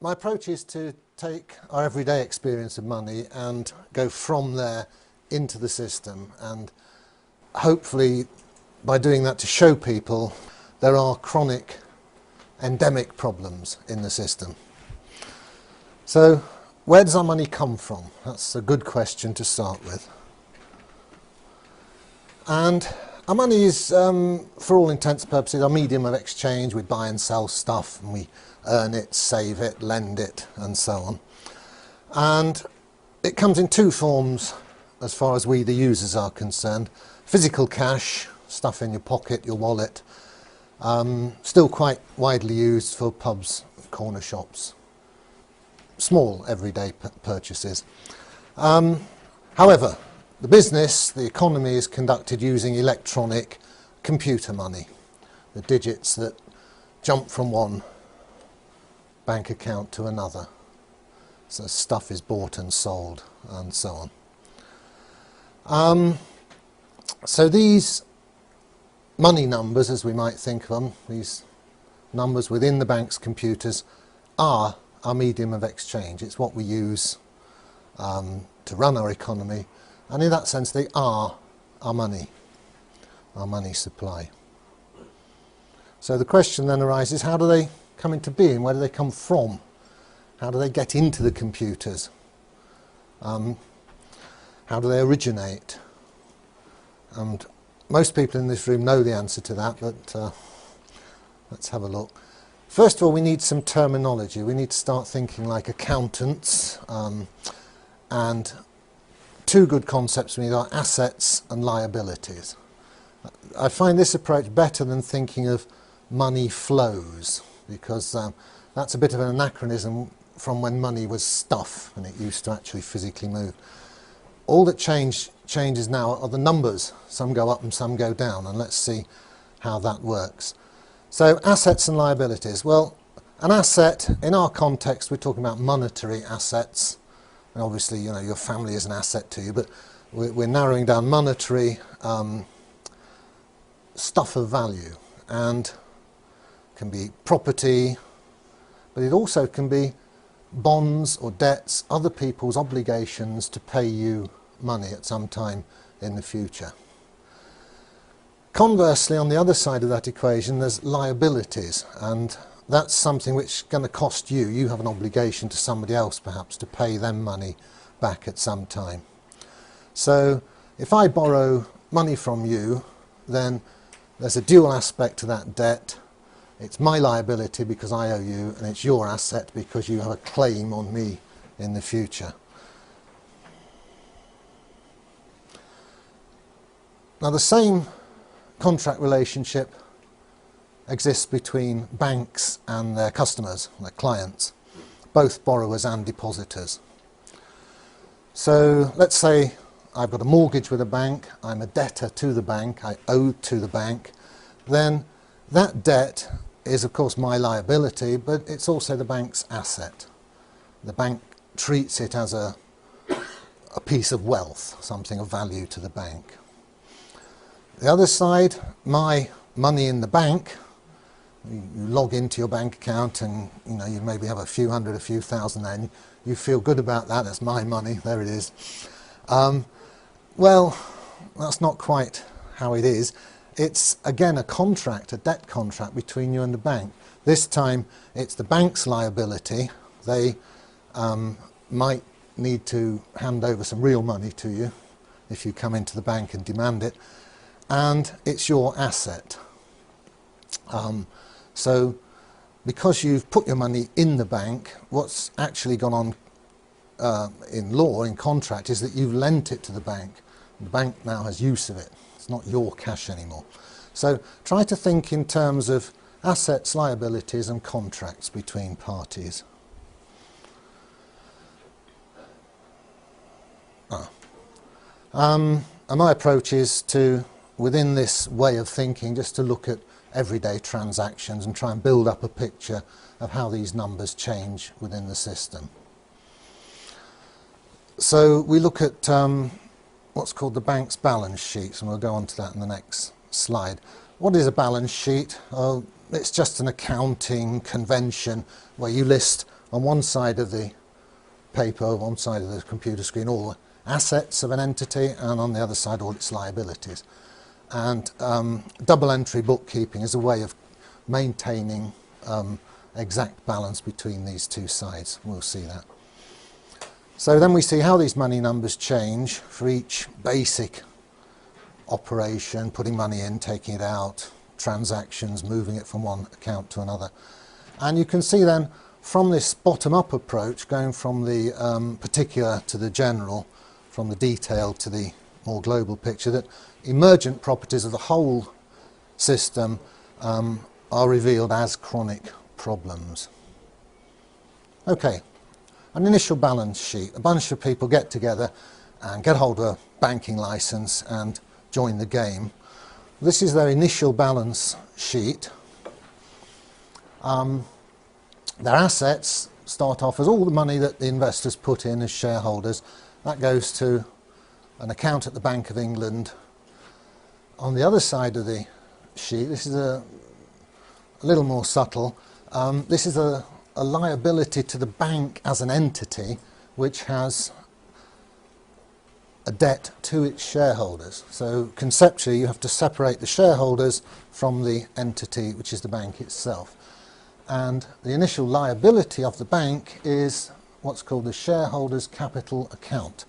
My approach is to take our everyday experience of money and go from there into the system, and hopefully by doing that to show people there are chronic endemic problems in the system. So where does our money come from? That's a good question to start with. And our money is, for all intents and purposes, our medium of exchange. We buy and sell stuff, and we earn it, save it, lend it, and so on. And it comes in two forms as far as we, the users, are concerned. Physical cash, stuff in your pocket, your wallet, still quite widely used for pubs, corner shops, small everyday purchases. However, the business, the economy is conducted using electronic computer money, the digits that jump from one bank account to another. So stuff is bought and sold and so on. So these money numbers, as we might think of them, these numbers within the bank's computers, are our medium of exchange. It's what we use to run our economy, and in that sense they are our money supply. So the question then arises, how do they come into being? Where do they come from? How do they get into the computers? How do they originate? And most people in this room know the answer to that, but let's have a look. First of all, we need some terminology. We need to start thinking like accountants, and two good concepts we need are assets and liabilities. I find this approach better than thinking of money flows, because that's a bit of an anachronism from when money was stuff and it used to actually physically move. All that changes now are the numbers. Some go up and some go down, and let's see how that works. So assets and liabilities. Well, an asset, in our context, we're talking about monetary assets. And obviously, you know, your family is an asset to you, but we're narrowing down monetary stuff of value, and can be property, but it also can be bonds or debts, other people's obligations to pay you money at some time in the future. Conversely, on the other side of that equation, there's liabilities, and that's something which is going to cost you. You have an obligation to somebody else, perhaps, to pay them money back at some time. So if I borrow money from you, then there's a dual aspect to that debt. It's my liability because I owe you, and it's your asset because you have a claim on me in the future. Now, the same contract relationship exists between banks and their customers, their clients, both borrowers and depositors. So let's say I've got a mortgage with a bank, I'm a debtor to the bank, I owe to the bank, then that debt is of course my liability, but it's also the bank's asset. The bank treats it as a piece of wealth, something of value to the bank. The other side, my money in the bank, you log into your bank account and you maybe have a few hundred, a few thousand there, and you feel good about that. That's my money, there it is. Well, that's not quite how it is. It's again a contract, a debt contract between you and the bank. This time it's the bank's liability. They might need to hand over some real money to you if you come into the bank and demand it, and it's your asset. So because you've put your money in the bank, what's actually gone on in law, in contract, is that you've lent it to the bank. The bank now has use of it. It's not your cash anymore. So try to think in terms of assets, liabilities and contracts between parties. And my approach is to, within this way of thinking, just to look at everyday transactions and try and build up a picture of how these numbers change within the system. So we look at what's called the bank's balance sheets, and we'll go on to that in the next slide. What is a balance sheet? It's just an accounting convention where you list on one side of the paper, one side of the computer screen, all the assets of an entity, and on the other side all its liabilities. And double entry bookkeeping is a way of maintaining exact balance between these two sides. We'll see that. So then we see how these money numbers change for each basic operation, putting money in, taking it out, transactions, moving it from one account to another. And you can see then from this bottom-up approach, going from the particular to the general, from the detailed to the more global picture, that emergent properties of the whole system are revealed as chronic problems. Okay, an initial balance sheet. A bunch of people get together and get hold of a banking license and join the game. This is their initial balance sheet. Their assets start off as all the money that the investors put in as shareholders. That goes to an account at the Bank of England. On the other side of the sheet, this is a little more subtle. This is a liability to the bank as an entity which has a debt to its shareholders. So conceptually you have to separate the shareholders from the entity which is the bank itself. And the initial liability of the bank is what's called the shareholders' capital account.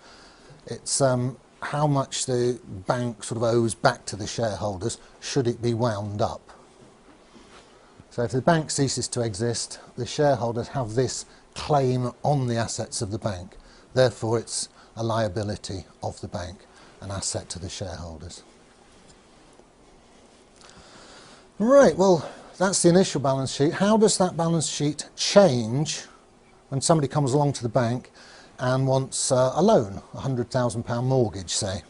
It's how much the bank sort of owes back to the shareholders should it be wound up. So if the bank ceases to exist, the shareholders have this claim on the assets of the bank. Therefore it's a liability of the bank, an asset to the shareholders. Right, well, that's the initial balance sheet. How does that balance sheet change when somebody comes along to the bank and wants a loan, a £100,000 mortgage, say?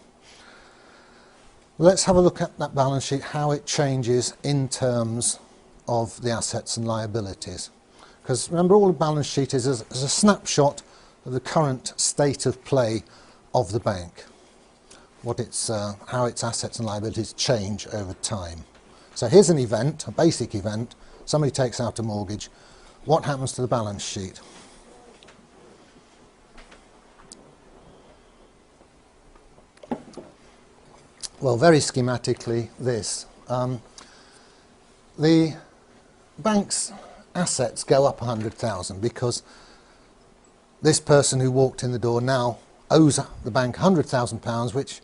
Let's have a look at that balance sheet, how it changes in terms of the assets and liabilities. Because remember, all the balance sheet is a snapshot of the current state of play of the bank, how its assets and liabilities change over time. So here's an event, a basic event. Somebody takes out a mortgage. What happens to the balance sheet? Well, very schematically, this. The bank's assets go up 100,000 because this person who walked in the door now owes the bank £100,000, which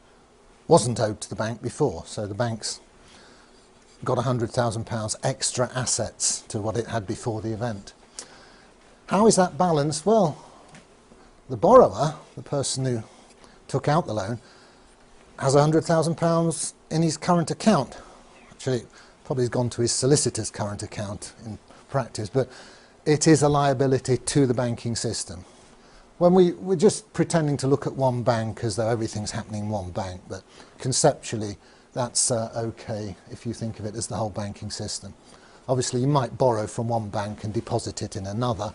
wasn't owed to the bank before. So the bank's got £100,000 extra assets to what it had before the event. How is that balanced? Well, the borrower, the person who took out the loan, has £100,000 in his current account. Actually, probably has gone to his solicitor's current account in practice, but it is a liability to the banking system. When we're just pretending to look at one bank as though everything's happening in one bank, but conceptually that's okay if you think of it as the whole banking system. Obviously you might borrow from one bank and deposit it in another,